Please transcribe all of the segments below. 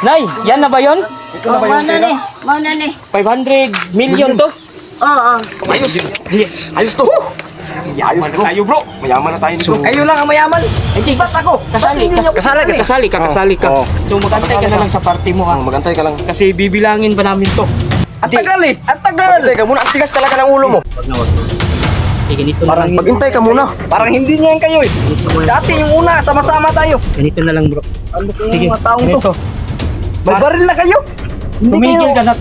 Nay, yan na ba yun? Ito na ba yung pera? Mauna ni. 500 million to? Oo. Ayos! Yes. Ayos to! Mayaman na tayo, bro. Mayaman na tayo nito. Kayo lang ang mayaman. Hindi, ba't ako? Kasali ka. Oo. So magantay ka na lang sa party mo ha. Magantay ka lang. Kasi bibilangin pa namin to. At tagal eh. At tagal. Teka muna, ang tigas talaga ng ulo mo. Ganito na Parang lang. maghintay ka muna. Parang hindi niyan kayo eh. Dati yung una, sama-sama tayo. Ganito na lang, bro. Ano kaya Sige, yung mga taong to? ganito. May baril na kayo. Tumigil ka na.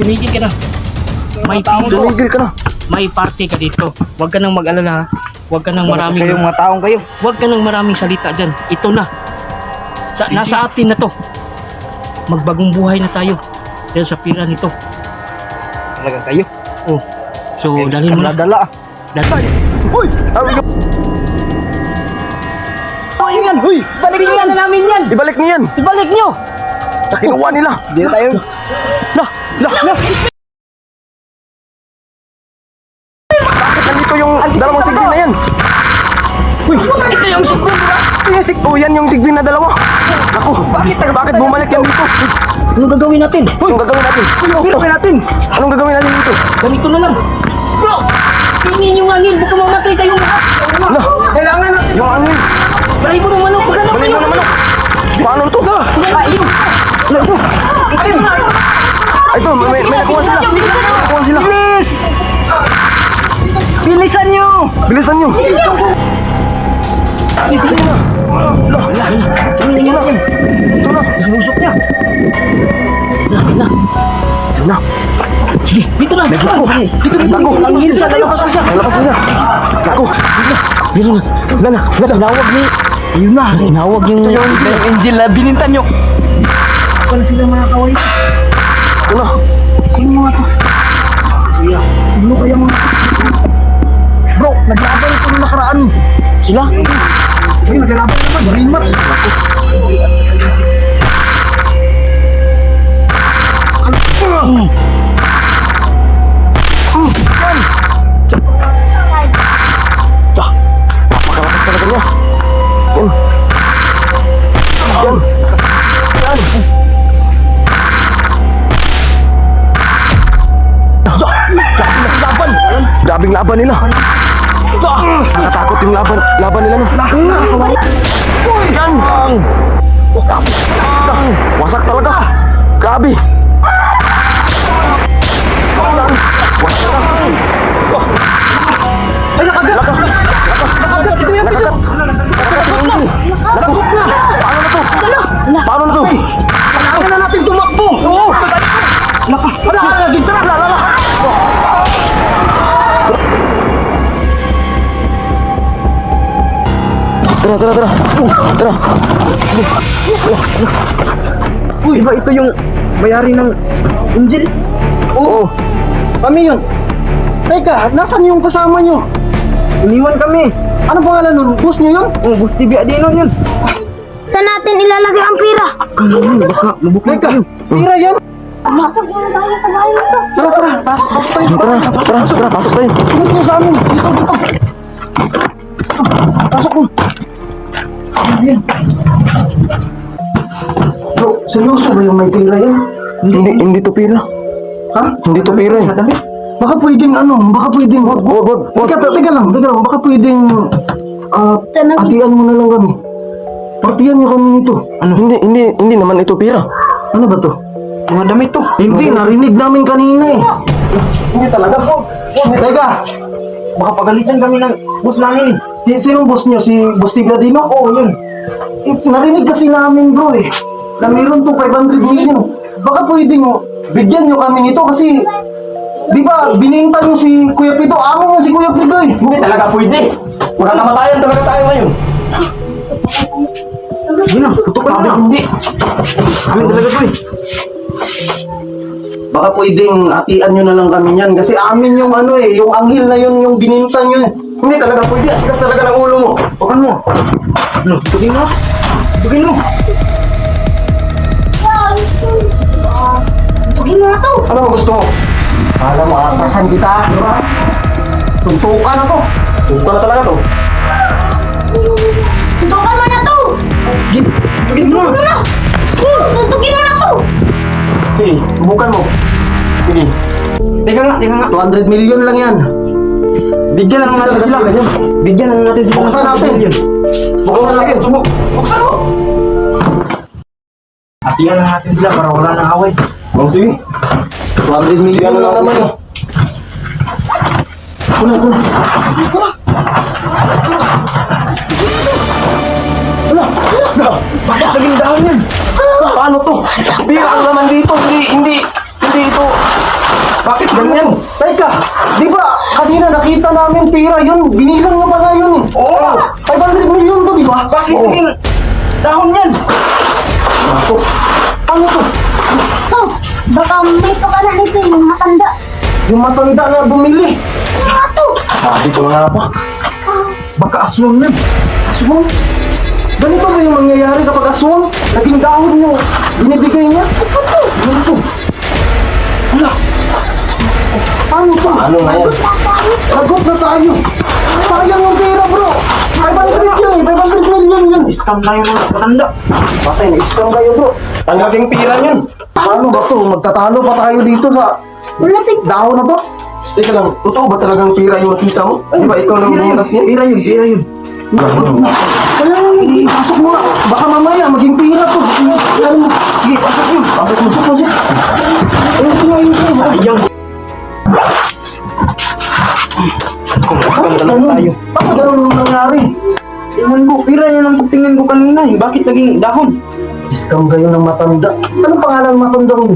May pilo. Tumigil ka na. May party ka dito. Huwag ka nang mag-alala ha. Huwag ka nang maraming... Kayong mga taong kayo. Huwag ka nang maraming salita dyan. Ito na. Nasa atin na to. Magbagong buhay na tayo. Dahil sa pira nito. Talaga kayo. Oh. So, dalhin mo na. Dala. Dalhin. Uy! Sabi nyo. Oh, yan. Huy, balik niyo yan. na namin yan. Ibalik niyo yan. Ibalik nyo. Kinuha nila. Hindi na tayo. Lah! Bakit nandito yung dalawang sigbin na yan? Uy! Ito yung sigbin. Oh, yan yung sigbin na dalawa. Ako, bakit bumalik yan dito? Anong gagawin natin? Anong gagawin natin? Anong gagawin natin dito? Ganito na lang. Bro! Singin yung angin. Baka mamatay tayong lahat. Lah! Kailangan natin. Yung angin! Balay mo ng manok. Maghanap Balay kayo. mo naman. Paano to? Ano ito? Ayun. Ay, ito, may nakuha sila. Nakuha sila. Bilis! Bilisan nyo! Bilisan nyo. Sige na. Lah! Tingin na. Ito na. Lusok niya. Ito na. Sige, dito na. Dito. Dito. Langin siya. Lalabas na siya. Lapas na siya. Ako. Dito na. Wala na. Tinawag ni... Ayun na. Tinawag yung... Ito yung angel na binintan nyo. Wala sila mga kaway. Ito na. Ano mga to? Kuya, ano kaya mga... Bro, naglaban ito nung nakaraan. Sila? Ay, naglaban naman. Marine Mats. Yan. Napakalakas talaga niya. Yan. Yan. Yan. Grabing laban nila. Nakatakot yung laban nila no. Yan. Wasak talaga. Grabe. Yan. Wasak talaga. Ay, nakagat! Nakagat! Ito yan, ito! Naku. Paano na to? Kailangan na natin tumakbo! Oo! Naka! Wala! Gita! Lala! Tara. Tara. Uy, ba ito yung bayari ng angel? Oo. Kami yun. Teka, nasan yung kasama nyo? Iniwan kami. Ano pangalan nun? Boss nyo yun? Oo, Boss TV Adino yun. Saan natin ilalagay ang pira? Baka mabukin tayo. Pira yan. Masok muna tayo sa bahay nito. Tara. Pasok tayo. Tara, pasok tayo. Sunod nyo sa amin. Dito. Pasok mo. Ayan. Bro, seryoso ba yung may pira yan? Hindi to pira. Ha? Hindi to pira eh. Baka pwedeng wag. Teka lang, baka pwedeng hatian mo na lang kami. Partiyan nyo kami nito. Hindi naman ito pira. Ano ba to? Mga damit to. Hindi, narinig namin kanina eh. Hindi talaga po. Teka, baka pagalitan kami ng boss namin. Sinong boss nyo? Si Boss Tigadino? Oo, yun. Narinig kasi namin bro eh. Na meron tong 500 million. Baka pwedeng bigyan nyo kami nito kasi di ba, bininta nyo si Kuya Pito? Amin nyo si Kuya Pito eh. Hindi talaga pwede. Kamatayan talaga tayo ngayon. Hindi na, putok na. Hindi. Amin talaga to eh. Baka pwedeng hatian nyo na lang kami yan. Kasi amin yung yung anghel na yun, yung bininta nyo eh. Hindi talaga pwede. Tigas talaga ng ulo mo. Huwag mo. Ano, tugin mo. Tugin mo. Tugin mo na to. Ano ang gusto mo? Alam mo, atasan kita. Suntukan na to. Suntukan na talaga to. Tutukan mo na to. Tugin mo. Suntukin mo na to! Sige, bukan mo. Sige. Teka nga. 200 million lang yan. Bigyan lang natin sila. Bigyan lang natin sila. Buksan natin. Buksan natin. Subok. Buksan mo. Hatiyan lang natin sila para wala nang away. Oh, sige. 200 million lang naman oh. Bakit naging dahon yan? Paano to? Pira ang naman dito. Hindi ito. Bakit ganyan? Teka, di ba kanina nakita namin pira yun? Binilang mo pa nga yun eh. Oo. 500 million to, di ba? Bakit Oo. naging dahon yan? Ano to? To! Baka may pakala nito yung matanda. Yung matanda na bumili. Ano to? Sabi ko nga ba? Baka aswang yan. Aswang? Ganito ba yung mangyayari kapag aswang? Naging dahon yung binibigay niya? Ano to? Hala. Paano to? Ano nga yan? Lagot na tayo. Sayang yung pera, bro. 500 yun eh. 500 million yun. Scam na yung mga matanda. Patay, na-scam kayo, bro. Ang naging pira yun. Paano ba to? Magtatalo pa tayo dito sa Wala tig... dahon na to? Teka lang, totoo ba talagang pira yung nakita mo? Di ba ikaw nang bumunas niya? Pira yun. Wala nang pasok mo nga. Baka mamaya maging pira to. Sige, pasok yun. Pasok mo. Ayun. Sayang. Kung scam na lang tayo. Bakit ganun yung nangyari? Ewan ko, pira yun ang pagtingin ko kanina eh. Bakit naging dahon? Scam kayo ng matanda. Anong pangalan ng matanda mo?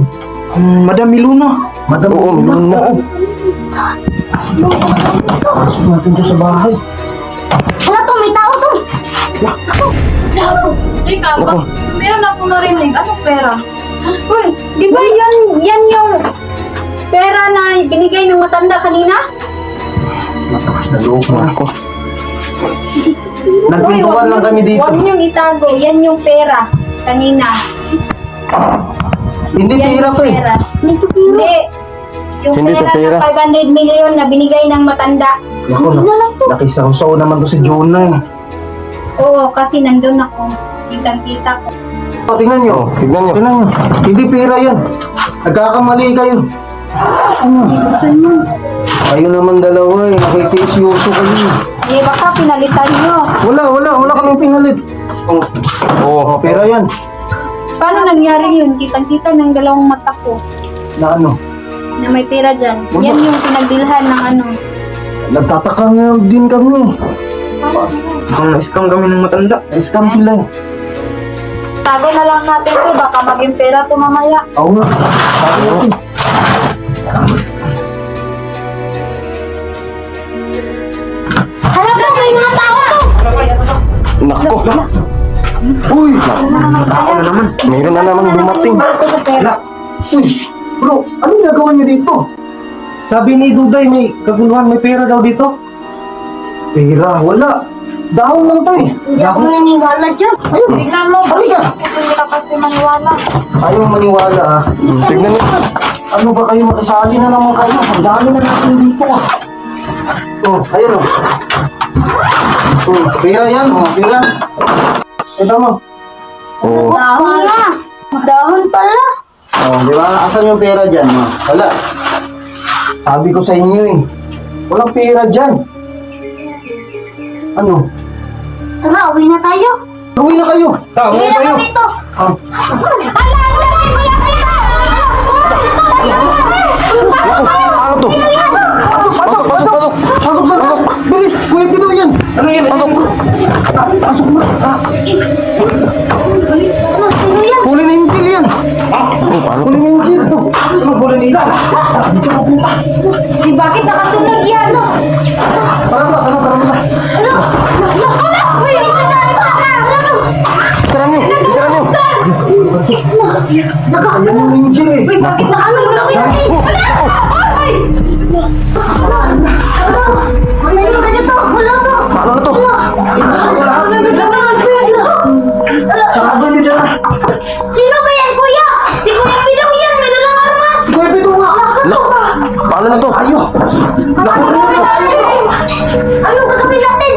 Madam Miluna. Madam, Oo, Miluna. Pasok natin to sa bahay. Wala to, may tao to! Teka, meron ako narinig. Anong pera? Uy, di ba yan yung pera na binigay ng matanda kanina? Naloko na ako. Nagpintuan lang kami dito. Huwag niyong itago. Yan yung pera kanina. Hindi Yan pira yung to eh. pera. Hindi. Yung Hindi to pera pera. na 500 million na binigay ng matanda. Naku, nakisaw-saw naman to si Jonah eh. Oo, kasi nandun ako. Kitang-kita ko. O, tingnan nyo. Tignan nyo. Tingnan nyo. Hindi pira yan. Nagkakamali kayo. Kayo naman dalawa eh. Nakikisyoso kayo. Eh, baka pinalitan nyo. Wala kaming pinalit. Oo. Pera yan. Paano nangyari yun? Kitang-kita ng dalawang mata ko Na ano? na may pera dyan. Yan yung pinagbilhan ng ano. Nagtataka nga din kami. Kung na-scam kami ng matanda. Scam sila eh. Tago na lang natin to. Baka maging pera to mamaya. Oo nga. Sabi natin. Hala to, may mga tao to! Nako. Uy! Tao na naman. Meron na naman dumating. Ito sa pera. Uy! Bro, anong gagawin nyo dito? Sabi ni Duday, may kaguluhan, may pera daw dito. Pera, wala. Dahon lang to eh. Hindi ako naniniwala dyan. Ayun. Bigla mo. Halika. Hindi ka kasi maniwala. Ayaw maniwala ah. Tignan nyo. Ano ba kayo makasali na naman kayo? Ang dami na natin dito ah. Oh, ayun oh. Pera yan oh, pera. Ito mo. Oh. Dahon na! Dahon pala! Oh, di ba? Asan yung pera dyan? Oh? Wala. Sabi ko sa inyo eh. Walang pera dyan. Ano? Tara, uwi na tayo! Uwi na kayo. Tao, Uwi may na kayo. kami to! Ah. Hala! Wala kayo! Ano to? Pasok! Pasok! Bilis! Kuya Pino yan! Ano yan? Pasok. Pasok mo! Ano, sino yan? Pulin Angel yan! Pulin Angel to! Ano pula nila? Di bakit nakasunod yan? Parang na! Uy, isa na! Isara nyo. Ayan yung Angel eh! Uy, bakit nakasunod yan? Wala yung ganito to! Wala to! Paano na to? Sarado nyo dyan ah! Sino ba yan, kuya? Si Kuya Pinong yan! May dalang armas! Si Kuya Pino nga! Paano na to? Ayo! Anong gagawin natin?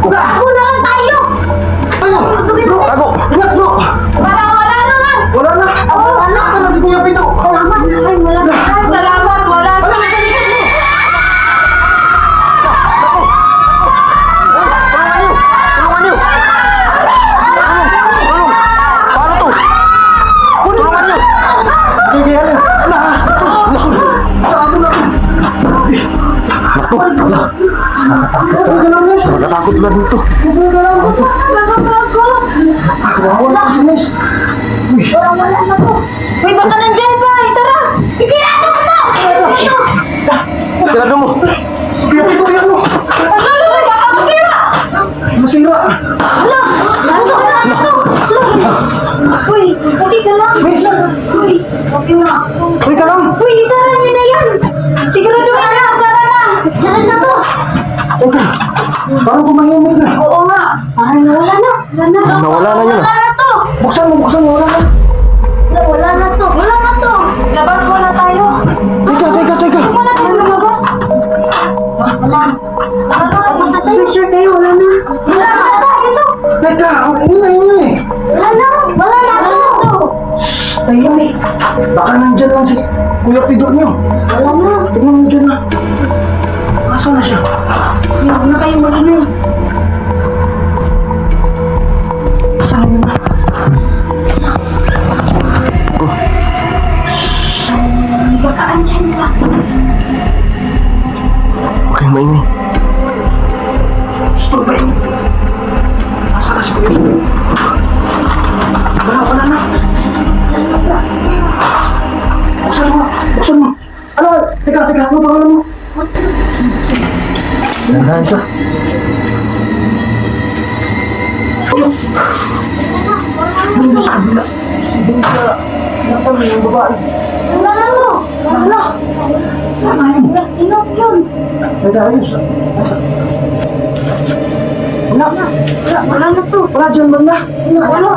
Muna lang tayo! Ayo! Bro! Tago. Ingat bro! Nakatakot na dito. Kawawa na si Nes. Uy, Wala na to. Uy, baka nandyan pa. Isara. Isirado ko to! Ito! sarado mo. Pinapito yan mo. Baka masira. Masira. Uy, okay ka lang. Miss. Uy, okay na ako. Uy ka lang. Uy, isara niyo na yan. Sigurado na, isara na. Saan na to? Teka, parang kumahimik na. Oo nga. Parang nawala na. Nawala na yun. Wala na to! Buksan mo, wala na. Wala na to! Wala na to. Labas muna tayo. Teka. Wala na tayo lumabas. Wala na tayo! Sure kayo, wala na. Wala na to! Ito! Teka, ang ingay. Wala na! Wala na to! Tahimik. Baka nandyan lang si Kuya Pido niyo. Wala na! Tingnan mo dyan na. Nasaan na siya? Huwag na kayo mag-ingay. Saan na? Baka andyan pa. Okay, maingay. Stop, maingay. Nasaan na si Kuya Pido? Wala na. Buksan mo. Ano? Teka, ano pangalan mo? Wala isa. Doon sa kabila. Doon sa sinatang ng babae. Wala na to! Wala! Saan na yun? Sinop yun! Teka, ayun sa... Wala. Wala na to! Wala dyan banda. Wala!